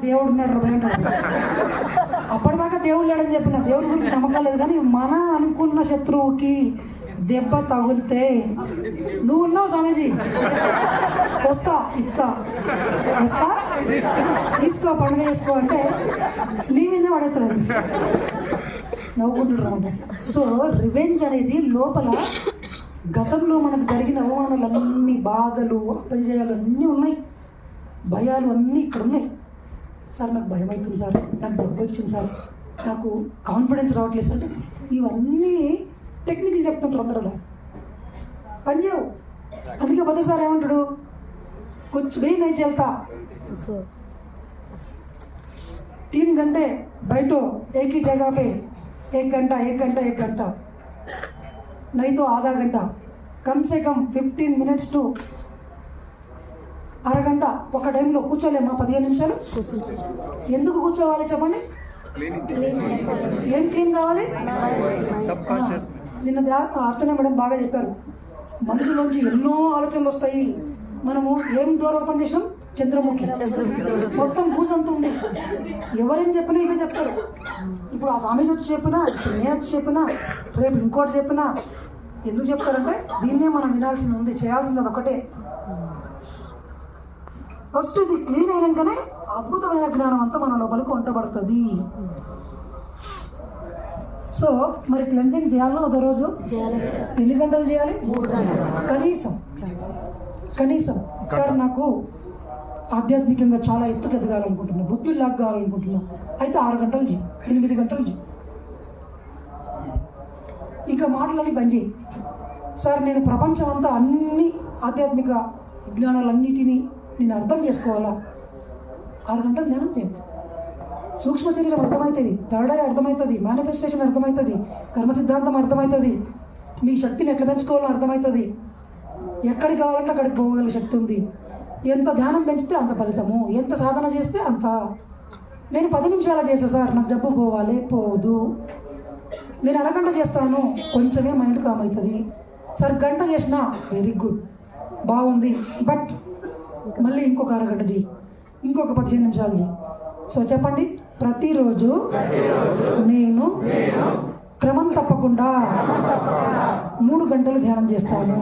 దేవుడు ఉన్నాడు రా అంటాడు. అప్పటిదాకా దేవుడు లేడని చెప్పిన, దేవుడి గురించి నమ్మకం లేదు. కానీ మన అనుకున్న శత్రువుకి దెబ్బ తగిలితే నువ్వు ఉన్నావు స్వామీజీ, వస్తా ఇస్తా వస్తా తీసుకో పండుగ చేసుకో అంటే నీ మీదే పడేస్తాడు, నవ్వుకుంటున్నాం అనమాట. సో రివెంజ్ అనేది లోపల గతంలో మనకు జరిగిన అవమానాలన్నీ, బాధలు, అపజయాలు అన్నీ ఉన్నాయి, భయాలు అన్నీ ఇక్కడ ఉన్నాయి. సార్ నాకు భయం అవుతుంది సార్, నాకు దెబ్బ వచ్చింది సార్, నాకు కాన్ఫిడెన్స్ రావట్లేదు సార్ అంటే ఇవన్నీ టెక్నికల్ చెప్తుంటారు అందరూ, పనిచేయవు. అందుకే భద్ర సార్ ఏమంటాడు, कुछ भी नहीं चलता, 3 घंटे बैठो एक ही जगह पे, 1 घंटा 1 घंटा 1 घंटा नहीं तो आधा घंटा, कम से कम 15 मिनट्स టు అరగంట ఒక టైంలో కూర్చోలేమా 15 నిమిషాలు? ఎందుకు కూర్చోవాలి చెప్పండి? ఏం క్లీన్ కావాలి? నిన్న అర్చన మేడం బాగా చెప్పారు, మనసులోంచి ఎన్నో ఆలోచనలు వస్తాయి. మనము ఏం డోర్ ఓపెన్ చేసినాం? చంద్రముఖి, మొత్తం భూసంత ఉంది. ఎవరేం చెప్పినా ఇదే చెప్తారు. ఇప్పుడు ఆ స్వామీజీ వచ్చి చెప్పినా, ఇప్పుడు నేను వచ్చి చెప్పినా, రేపు ఇంకోటి చెప్పినా ఎందుకు చెప్తారంటే దీన్నే మనం వినాల్సింది ఉంది, చేయాల్సింది అదొకటే. ఫస్ట్ ఇది క్లీన్ అయినాకనే అద్భుతమైన జ్ఞానం అంతా మన లోపలికి వంటబడుతుంది. సో మరి క్లెన్జింగ్ చేయాలన్నా ఒక రోజు ఎన్ని గంటలు చేయాలి? కనీసం సార్ నాకు ఆధ్యాత్మికంగా చాలా ఎత్తుకు ఎదగాలనుకుంటున్నా, బుద్ధిలాగా కావాలనుకుంటున్నా, అయితే 6 గంటలు చేయి, 8 గంటలు చేయి. ఇంకా మాటలని బంద్ చేయి. సార్ నేను ప్రపంచం అంతా అన్ని ఆధ్యాత్మిక జ్ఞానాలన్నిటినీ నేను అర్థం చేసుకోవాలా, 6 గంటలు ధ్యానం చేయండి. సూక్ష్మ శరీరం అర్థమవుతుంది, థర్డ్ ఐ అర్థమవుతుంది, మేనిఫెస్టేషన్ అర్థమవుతుంది, కర్మ సిద్ధాంతం అర్థమవుతుంది, మీ శక్తిని ఎట్లా పెంచుకోవాలో అర్థమవుతుంది, ఎక్కడికి కావాలంటే అక్కడికి పోగల శక్తి ఉంది. ఎంత ధ్యానం పెంచితే అంత ఫలితము, ఎంత సాధన చేస్తే అంత. నేను 10 నిమిషాలు చేస్తా సార్, నాకు జబ్బు పోవాలి, పోదు. నేను అరగంట చేస్తాను, కొంచెమే మైండ్ కామ్ అవుతుంది. సార్ గంట చేసినా వెరీ గుడ్, బాగుంది, బట్ మళ్ళీ ఇంకొక అరగంట చేయి, ఇంకొక 15 నిమిషాలు చేయి. సో చెప్పండి, ప్రతిరోజు నేను క్రమం తప్పకుండా 3 గంటలు ధ్యానం చేస్తాను.